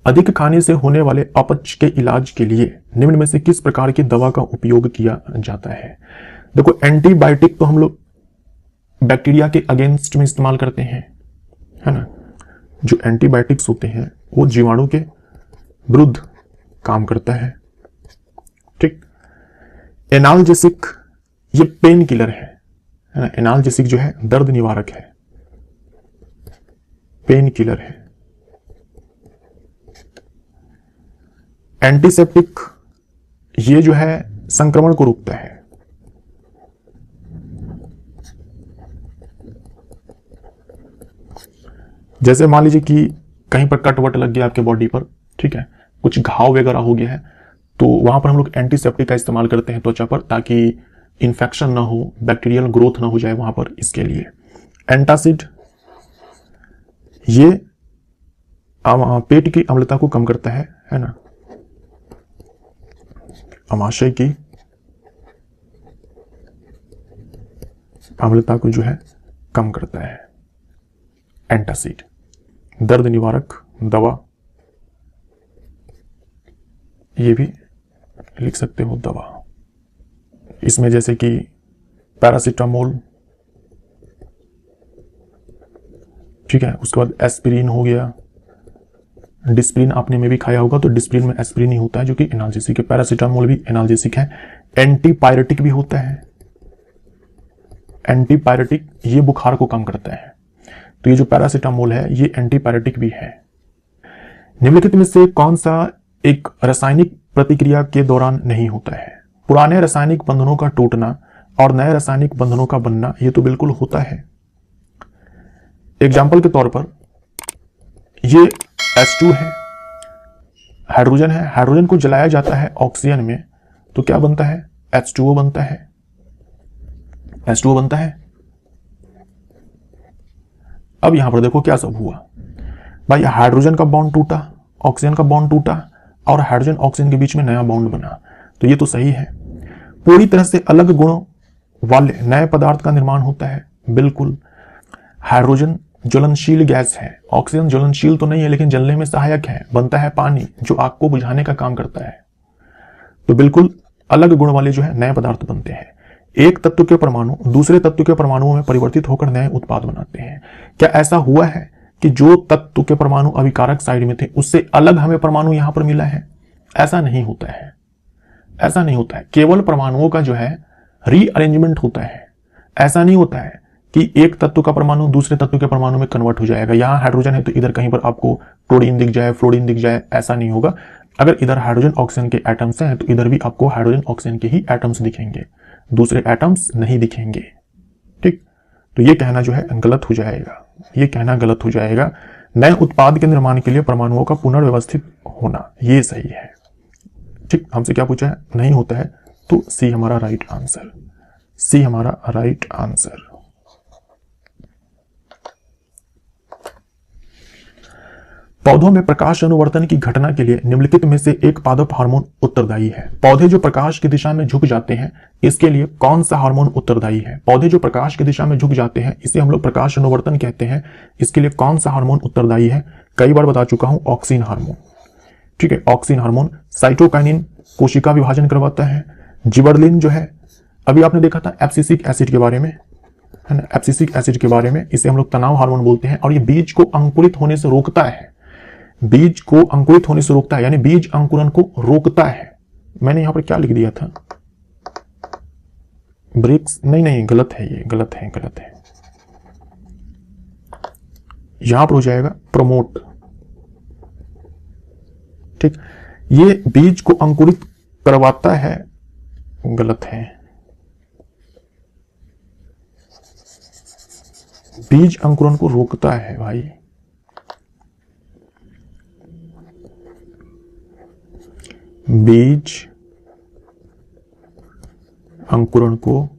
अधिक खाने से होने वाले अपच के इलाज के लिए निम्न में से किस प्रकार की दवा का उपयोग किया जाता है? देखो, एंटीबायोटिक तो हम लोग बैक्टीरिया के अगेंस्ट में इस्तेमाल करते हैं, है ना। जो एंटीबायोटिक्स होते हैं वो जीवाणु के विरुद्ध काम करता है, ठीक। एनाल्जेसिक ये पेन किलर है ना। एनाल्जेसिक जो है दर्द निवारक है, पेन किलर है। एंटीसेप्टिक ये जो है संक्रमण को रोकता है। जैसे मान लीजिए कि कहीं पर कट वट लग गया आपके बॉडी पर, ठीक है, कुछ घाव वगैरह हो गया है, तो वहां पर हम लोग एंटीसेप्टिक का इस्तेमाल करते हैं त्वचा पर, ताकि इन्फेक्शन ना हो, बैक्टीरियल ग्रोथ ना हो जाए वहां पर, इसके लिए। एंटासिड ये पेट की अम्लता को कम करता है ना, अमाशय की अम्लता को जो है कम करता है एंटासिड। दर्द निवारक दवा, ये भी लिख सकते हो दवा। इसमें जैसे कि पैरासीटामोल, ठीक है, उसके बाद एस्पिरिन हो गया। डिस्प्रिन आपने में भी खाया होगा, तो डिस्प्रिन में एस्पिरिन ही होता है जो कि एनाल्जेसिक है। पैरासीटामोल भी एनाल्जेसिक है। एंटीपायरेटिक भी होता है। एंटीपायरेटिक ये बुखार को कम करता है, तो ये जो पैरासीटामोल है ये एंटीपायरेटिक भी है। निम्नलिखित में से कौन सा एक रासायनिक प्रतिक्रिया के दौरान नहीं होता है? पुराने रासायनिक बंधनों का टूटना और नए रासायनिक बंधनों का बनना, ये तो बिल्कुल होता है। एग्जाम्पल के तौर पर ये H2 है, हाइड्रोजन है, हाइड्रोजन को जलाया जाता है ऑक्सीजन में, तो क्या बनता है? H2O बनता है। H2O बनता है। अब यहां पर देखो क्या सब हुआ भाई, हाइड्रोजन का बॉन्ड टूटा, ऑक्सीजन का बॉन्ड टूटा और हाइड्रोजन ऑक्सीजन के बीच में नया बॉन्ड बना, तो ये तो सही है। पूरी तरह से अलग गुणों वाले नए पदार्थ का निर्माण होता है, बिल्कुल। हाइड्रोजन ज्वलनशील गैस है, ऑक्सीजन ज्वलनशील तो नहीं है लेकिन जलने में सहायक है, बनता है पानी जो आग को बुझाने का काम करता है। तो बिल्कुल अलग गुण वाले जो है नए पदार्थ बनते हैं। एक तत्व के परमाणु दूसरे तत्व के परमाणुओं में परिवर्तित होकर नए उत्पाद बनाते हैं। क्या ऐसा हुआ है कि जो तत्व के परमाणु अभिकारक साइड में थे उससे अलग हमें परमाणु यहां पर मिला है? ऐसा नहीं होता है, ऐसा नहीं होता है। केवल परमाणुओं का जो है रीअरेंजमेंट होता है। ऐसा नहीं होता है कि एक तत्व का परमाणु दूसरे तत्व के परमाणु में कन्वर्ट हो जाएगा। यहां हाइड्रोजन है तो इधर कहीं पर आपको क्लोरीन दिख जाए, फ्लोरीन दिख जाए, ऐसा नहीं होगा। अगर इधर हाइड्रोजन ऑक्सीजन के एटम्स हैं तो इधर भी आपको हाइड्रोजन ऑक्सीजन के ही एटम्स दिखेंगे, दूसरे एटम्स नहीं दिखेंगे, ठीक। तो ये कहना जो है गलत हो जाएगा, ये कहना गलत हो जाएगा। नए उत्पाद के निर्माण के लिए परमाणुओं का पुनर्व्यवस्थित होना ये सही है, ठीक। हमसे क्या पूछा है? नहीं होता है, तो सी हमारा राइट आंसर, सी हमारा राइट आंसर। पौधों में प्रकाश अनुवर्तन की घटना के लिए निम्नलिखित में से एक पादप हार्मोन उत्तरदायी है? पौधे जो प्रकाश की दिशा में झुक जाते हैं इसके लिए कौन सा हार्मोन उत्तरदायी है? पौधे जो प्रकाश की दिशा में झुक जाते हैं इसे हम लोग प्रकाश अनुवर्तन कहते हैं। इसके लिए कौन सा हार्मोन उत्तरदायी है? कई बार बता चुका हूं, ऑक्सीन हार्मोन, ठीक है। ऑक्सीन हार्मोन साइटोकाइनिन कोशिका विभाजन करवाता है। जिबरलिन जो है, अभी आपने देखा था एब्सिसिक एसिड के बारे में, है ना, एब्सिसिक एसिड के बारे में, इसे हम लोग तनाव हार्मोन बोलते हैं। और ये बीज को अंकुरित होने से रोकता है, बीज को अंकुरित होने से रोकता है, यानी बीज अंकुरन को रोकता है। मैंने यहां पर क्या लिख दिया था? ब्रेक्स, नहीं गलत है, ये गलत है, गलत है। यहां पर हो जाएगा प्रमोट, ठीक। ये बीज को अंकुरित करवाता है, गलत है। बीज अंकुरण को रोकता है भाई। बीज अंकुरण को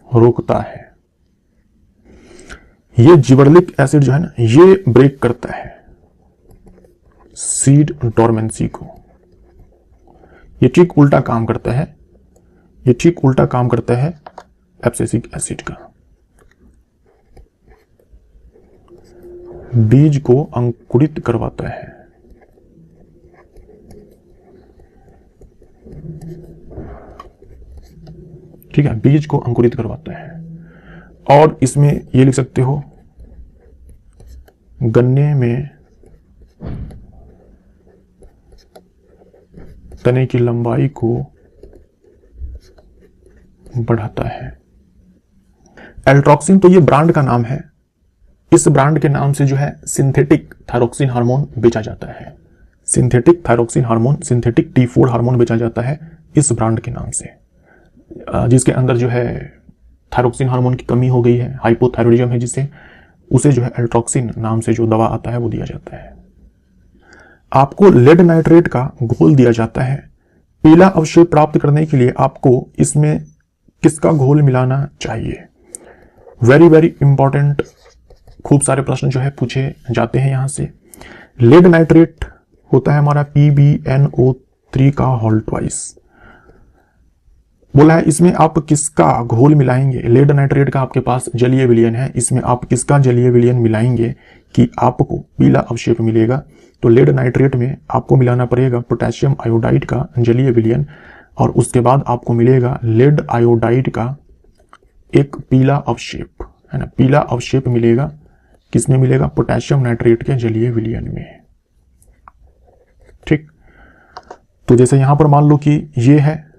रोकता है। ये जिबरेलिक एसिड जो है ना, ये ब्रेक करता है सीड डोरमेंसी को। ये ठीक उल्टा काम करता है, ये ठीक उल्टा काम करता है एब्सिसिक एसिड का। बीज को अंकुरित करवाता है। ठीक है, बीज को अंकुरित करवाता है। और इसमें ये लिख सकते हो, गन्ने में तने की लंबाई को बढ़ाता है। एल्ट्रॉक्सिन तो ये ब्रांड का नाम है। इस ब्रांड के नाम से जो है सिंथेटिक थायरोक्सिन हार्मोन बेचा जाता है। Synthetic thyroxine hormone, synthetic T4 hormone बेचा जाता है इस ब्रांड के नाम से, जिसके अंदर जो है थायरोक्सिन हार्मोन की कमी हो गई है, हाइपोथायरॉयडिज्म है जिसे, उसे जो है एल्ट्रॉक्सिन नाम से जो दवा आता है वो दिया जाता है। आपको लेड नाइट्रेट का घोल दिया जाता है। पीला अवशेष प्राप्त करने के लिए आपको इसमें किसका घोल मिलाना चाहिए? वेरी वेरी इंपॉर्टेंट, खूब सारे प्रश्न जो है पूछे जाते हैं यहां से। लेड नाइट्रेट होता है हमारा PbNO3 का होल ट्वाइस। बोला है इसमें आप किसका घोल मिलाएंगे? लेड नाइट्रेट का आपके पास जलीय विलयन है, इसमें आप किसका जलीय विलयन मिलाएंगे कि आपको पीला अवशेप मिलेगा? तो लेड नाइट्रेट में आपको मिलाना पड़ेगा पोटेशियम आयोडाइड का जलीय विलयन, और उसके बाद आपको मिलेगा लेड आयोडाइड का एक पीला अवशेप, है ना, पीला अवशेप मिलेगा। किसमें मिलेगा? पोटेशियम नाइट्रेट के जलीय विलयन में। ठीक, तो जैसे यहां पर मान लो कि ये है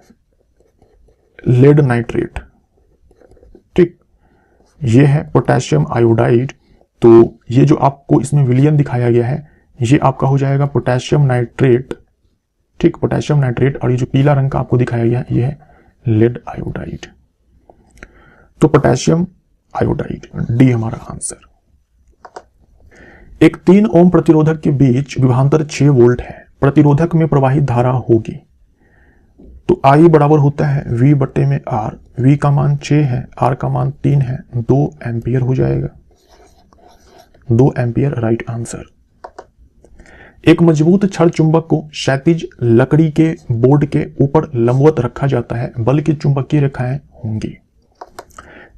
लेड नाइट्रेट, ठीक, ये है पोटेशियम आयोडाइड, तो ये जो आपको इसमें विलयन दिखाया गया है ये आपका हो जाएगा पोटेशियम नाइट्रेट, ठीक, पोटेशियम नाइट्रेट, और ये जो पीला रंग का आपको दिखाया गया है ये है लेड आयोडाइड। तो पोटेशियम आयोडाइड, डी हमारा आंसर। एक 3 ओम प्रतिरोधक के बीच विभवांतर 6 वोल्ट है, प्रतिरोधक में प्रवाहित धारा होगी तो I बराबर होता है V बट्टे में R, V का मान 6 है, R का मान 3 है, 2 एम्पियर हो जाएगा, 2 एम्पियर राइट आंसर। एक मजबूत छड़ चुंबक को क्षैतिज लकड़ी के बोर्ड के ऊपर लंबवत रखा जाता है, बल की चुंबकीय रेखाएं होंगी।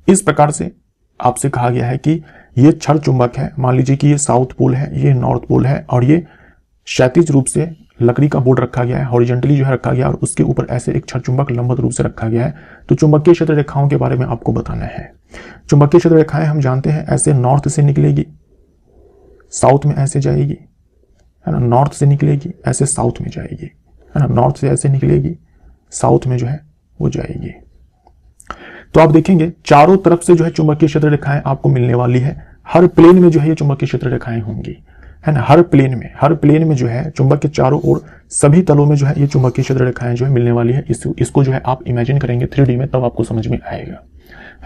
इस प्रकार से आपसे कहा गया है कि ये छड़ चुंबक है, मान लीजिए कि ये साउथ पोल है, ये नॉर्थ पोल है, और ये क्षैतिज रूप से लकड़ी का बोर्ड रखा गया है, हॉरिजॉन्टली जो है रखा गया, और उसके ऊपर ऐसे एक छड़ चुंबक लंबवत रूप से रखा गया है। तो चुंबकीय क्षेत्र रेखाओं के बारे में आपको बताना है। चुंबकीय क्षेत्र रेखाएं हम जानते हैं ऐसे नॉर्थ से निकलेगी, साउथ में ऐसे जाएगी, है ना, नॉर्थ से निकलेगी ऐसे साउथ में जाएगी, है ना, नॉर्थ से ऐसे निकलेगी साउथ में जो है वो जाएगी। तो आप देखेंगे चारों तरफ से जो है चुंबकीय क्षेत्र रेखाएं आपको मिलने वाली है, हर प्लेन में जो है ये चुंबकीय क्षेत्र रेखाएं होंगी, है ना, हर प्लेन में जो है चुंबक के चारों ओर सभी तलों में जो है ये चुंबकीय क्षेत्र रेखाएं जो है मिलने वाली है। इसको जो है आप इमेजिन करेंगे 3D में, तब आपको समझ में आएगा,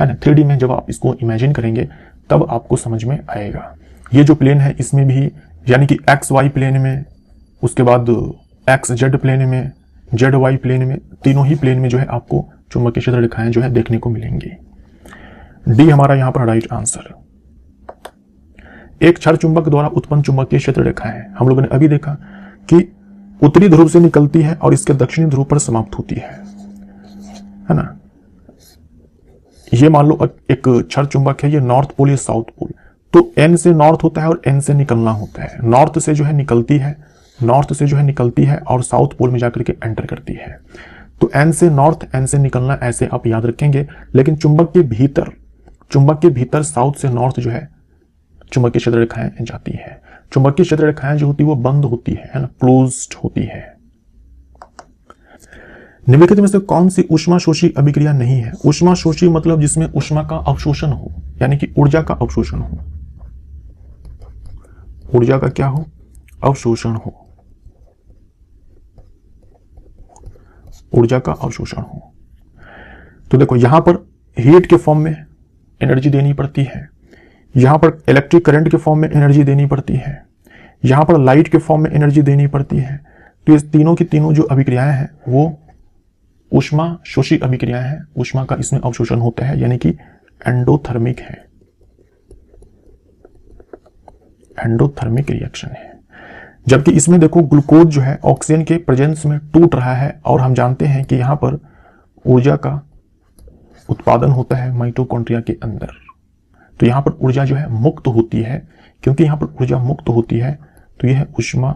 है ना, 3D में जब आप इसको इमेजिन करेंगे तब आपको समझ में आएगा। ये जो प्लेन है इसमें भी, यानी कि XY प्लेन में, उसके बाद XZ प्लेन में, ZY प्लेन में, तीनों ही प्लेन में जो है आपको चुंबकीय क्षेत्र रेखाएं जो है देखने को मिलेंगी। डी हमारा यहां पर राइट आंसर। एक क्षण चुंबक द्वारा उत्पन्न चुंबकीय क्षेत्र रेखाएं हम लोगों ने अभी देखा कि उत्तरी ध्रुव से निकलती है और इसके दक्षिणी ध्रुव पर समाप्त होती है ना। ये मान लो एक क्षण चुंबक है, ये नॉर्थ पोल, ये साउथ पोल, तो N से नॉर्थ होता है और N से निकलना होता है। नॉर्थ से जो है निकलती है, और साउथ पोल में जाकर के एंटर करती है। तो N से नॉर्थ, N से निकलना, ऐसे आप याद रखेंगे। लेकिन चुंबक के भीतर साउथ से नॉर्थ जो है चुंबकीय क्षेत्र रेखाएं जाती है। चुंबकीय क्षेत्र रेखाएं जो होती है वो बंद होती है ना, क्लोज्ड होती है। निम्नलिखित में से कौन सी ऊष्माशोषी अभिक्रिया नहीं है? ऊष्माशोषी मतलब जिसमें ऊष्मा का अवशोषण हो, यानी कि ऊर्जा का अवशोषण हो। ऊर्जा का क्या हो? अवशोषण हो। ऊर्जा का अवशोषण हो। तो देखो यहां पर हीट के फॉर्म में एनर्जी देनी पड़ती है, यहां पर इलेक्ट्रिक करंट के फॉर्म में एनर्जी देनी पड़ती है, यहां पर लाइट के फॉर्म में एनर्जी देनी पड़ती है। तो ये तीनों की तीनों जो अभिक्रियाएं हैं वो ऊष्मा शोषी अभिक्रियाएं हैं, ऊष्मा का इसमें अवशोषण होता है, यानी कि एंडोथर्मिक है, एंडोथर्मिक रिएक्शन है। जबकि इसमें देखो ग्लूकोज जो है ऑक्सीजन के प्रेजेंस में टूट रहा है, और हम जानते हैं कि यहां पर ऊर्जा का उत्पादन होता है माइटोकॉन्ड्रिया के अंदर। तो यहां पर ऊर्जा जो है मुक्त होती है, क्योंकि यहां पर ऊर्जा मुक्त होती है तो यह है ऊष्मा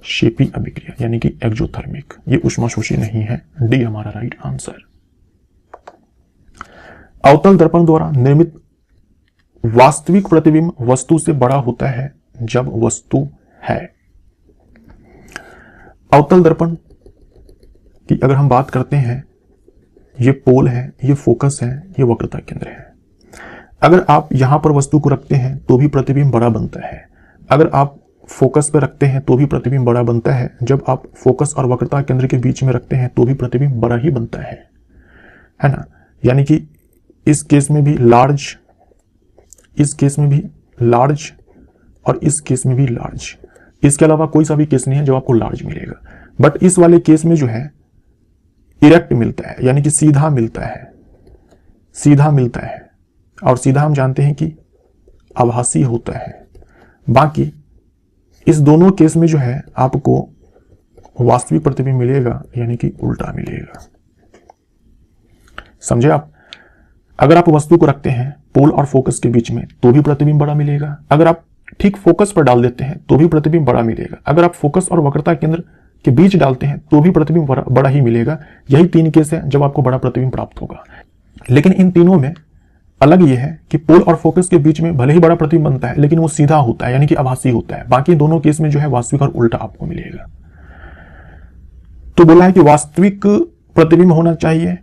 शेपी अभिक्रिया, यानी कि एक्सोथर्मिक। ये ऊष्माशोषी नहीं है। डी हमारा राइट आंसर। अवतल दर्पण द्वारा निर्मित वास्तविक प्रतिबिंब वस्तु से बड़ा होता है जब वस्तु है। अवतल दर्पण की अगर हम बात करते हैं, ये पोल है, ये फोकस है, ये वक्रता केंद्र है। अगर आप यहां पर वस्तु को रखते हैं तो भी प्रतिबिंब बड़ा बनता है, अगर आप फोकस पर रखते हैं तो भी प्रतिबिंब बड़ा बनता है, जब आप फोकस और वक्रता केंद्र के बीच में रखते हैं तो भी प्रतिबिंब बड़ा ही बनता है ना। यानी कि इस केस में भी लार्ज, इस केस में भी लार्ज, और इस केस में भी लार्ज। इसके अलावा कोई सा भी केस नहीं है जब आपको लार्ज मिलेगा। बट इस वाले केस में जो है इरेक्ट मिलता है, यानी कि सीधा मिलता है, सीधा मिलता है। और सीधा हम जानते हैं कि आभासी होता है। बाकी इस दोनों केस में जो है आपको वास्तविक प्रतिबिंब मिलेगा, यानी कि उल्टा मिलेगा। समझे आप? अगर आप वस्तु को रखते हैं पोल और फोकस के बीच में तो भी प्रतिबिंब बड़ा मिलेगा, अगर आप ठीक फोकस पर डाल देते हैं तो भी प्रतिबिंब बड़ा मिलेगा, अगर आप फोकस और वक्रता केंद्र के बीच डालते हैं तो भी प्रतिबिंब बड़ा ही मिलेगा। यही तीन केस है जब आपको बड़ा प्रतिबिंब प्राप्त होगा। लेकिन इन तीनों में अलग यह है कि पोल और फोकस के बीच में भले ही बड़ा प्रतिबिंब बनता है, लेकिन वो सीधा होता है, यानी कि आभासी होता है। बाकी दोनों केस में जो है वास्तविक और उल्टा आपको मिलेगा। तो बोला है कि वास्तविक प्रतिबिंब होना चाहिए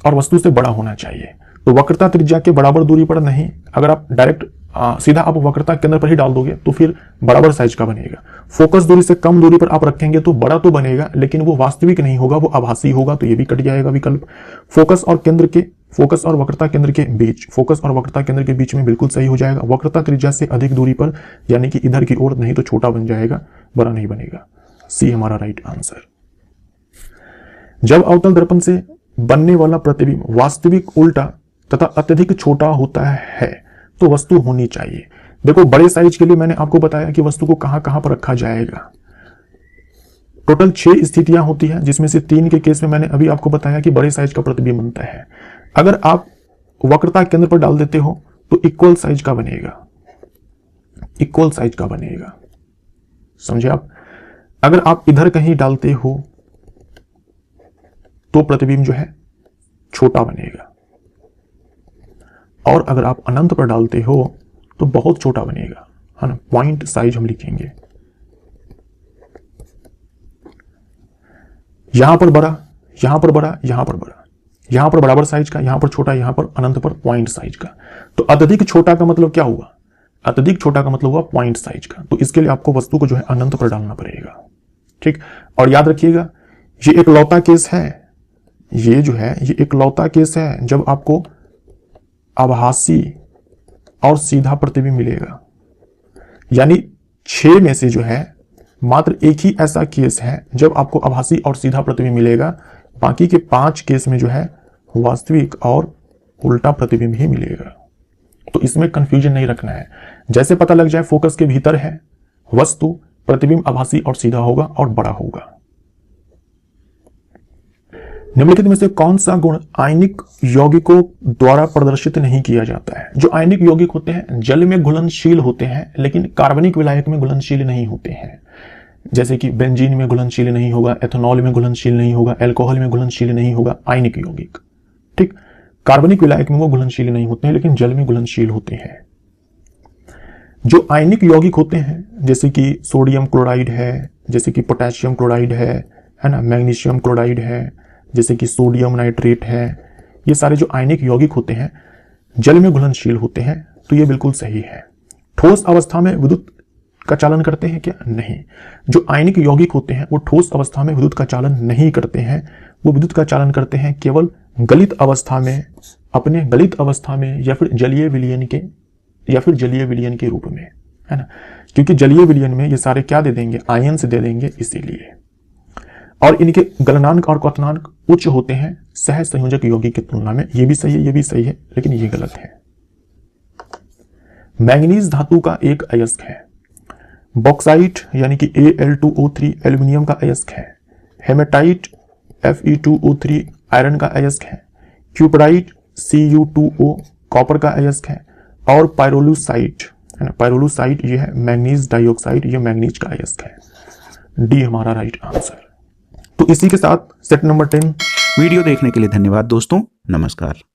और वस्तु से बड़ा होना चाहिए। तो वक्रता त्रिज्या के बराबर दूरी पर नहीं, अगर आप डायरेक्ट सीधा आप वक्रता केंद्र पर ही डाल दोगे तो फिर बराबर साइज का बनेगा। फोकस दूरी से कम दूरी पर आप रखेंगे तो बड़ा तो बनेगा, लेकिन वो वास्तविक नहीं होगा, वो आभासी होगा। तो ये भी कट जाएगा विकल्प। फोकस और वक्रता केंद्र के बीच, फोकस और वक्रता केंद्र के बीच में बिल्कुल सही हो जाएगा। वक्रता त्रिज्या से अधिक दूरी पर, यानी कि इधर की ओर, नहीं तो छोटा बन जाएगा, बड़ा नहीं बनेगा। सी हमारा राइट आंसर। जब अवतल दर्पण से बनने वाला प्रतिबिंब वास्तविक, उल्टा तथा अत्यधिक छोटा होता है तो वस्तु होनी चाहिए। देखो बड़े साइज के लिए मैंने आपको बताया कि वस्तु को कहां कहां पर रखा जाएगा। टोटल 6 स्थितियां होती हैं, जिसमें से 3 के केस में मैंने अभी आपको बताया कि बड़े साइज का प्रतिबिंब बनता है। अगर आप वक्रता केंद्र पर डाल देते हो तो इक्वल साइज का बनेगा, इक्वल साइज का बनेगा। समझे आप? अगर आप इधर कहीं डालते हो तो प्रतिबिंब जो है छोटा बनेगा, और अगर आप अनंत पर डालते हो तो बहुत छोटा बनेगा, है ना। पॉइंट साइज हम लिखेंगे, यहां पर बड़ा, यहां पर बड़ा, यहां पर बड़ा, यहां पर बराबर साइज का, यहां पर छोटा, यहां पर अनंत पर पॉइंट साइज का। तो अत्यधिक छोटा का मतलब क्या हुआ? अत्यधिक छोटा का मतलब हुआ पॉइंट साइज का। तो इसके लिए आपको वस्तु को जो है अनंत पर डालना पड़ेगा, ठीक। और याद रखिएगा ये एक लौता केस है, ये जो है ये एक लौता केस है जब आपको आभासी और सीधा प्रतिबिंब मिलेगा। यानी 6 में से जो है मात्र एक ही ऐसा केस है जब आपको आभासी और सीधा प्रतिबिंब मिलेगा। बाकी के 5 केस में जो है वास्तविक और उल्टा प्रतिबिंब ही मिलेगा। तो इसमें कंफ्यूजन नहीं रखना है। जैसे पता लग जाए फोकस के भीतर है वस्तु, प्रतिबिंब आभासी और सीधा होगा और बड़ा होगा। निम्नलिखित में से कौन सा गुण आयनिक यौगिकों द्वारा प्रदर्शित नहीं किया जाता है? जो आयनिक यौगिक होते हैं जल में घुलनशील होते हैं, लेकिन कार्बनिक विलायक में घुलनशील नहीं होते हैं। जैसे कि बेंजीन में घुलनशील नहीं होगा, एथेनॉल में घुलनशील नहीं होगा, अल्कोहल में घुलनशील नहीं होगा, आयनिक यौगिक, ठीक। कार्बनिक विलायक में वो घुलनशील नहीं होते हैं, लेकिन जल में घुलनशील होते हैं। जो आयनिक यौगिक होते हैं जैसे कि सोडियम क्लोराइड है, जैसे कि पोटेशियम क्लोराइड है ना, मैग्नीशियम क्लोराइड है, जैसे कि सोडियम नाइट्रेट है, ये सारे जो आयनिक यौगिक होते हैं जल में घुलनशील होते हैं। तो ये बिल्कुल सही है। ठोस अवस्था में विद्युत का चालन करते हैं क्या? नहीं। जो आयनिक यौगिक होते हैं वो ठोस अवस्था में विद्युत का चालन नहीं करते हैं, वो विद्युत का चालन करते हैं केवल गलित अवस्था में अपने गलित अवस्था में या फिर जलीय विलयन के रूप में, है ना, क्योंकि जलीय विलयन में ये सारे क्या दे देंगे, आयंस दे देंगे, इसीलिए। और इनके गलनांक और क्वथनांक उच्च होते हैं सह संयोजक यौगिक की तुलना में। ये भी सही है, ये भी सही है, लेकिन ये गलत है। मैंगनीज धातु का एक अयस्क है। बॉक्साइट यानी कि Al2O3 एल्यूमिनियम का अयस्क है। हेमेटाइट Fe2O3 आयरन का अयस्क है। क्यूपराइट Cu2O कॉपर का अयस्क है। और पायरोलुसाइट, है ना, पायरोलुसाइट ये है मैंगनीज डाइऑक्साइड, ये मैंगनीज का अयस्क है। डी हमारा राइट आंसर। तो इसी के साथ सेट नंबर 10। वीडियो देखने के लिए धन्यवाद दोस्तों, नमस्कार।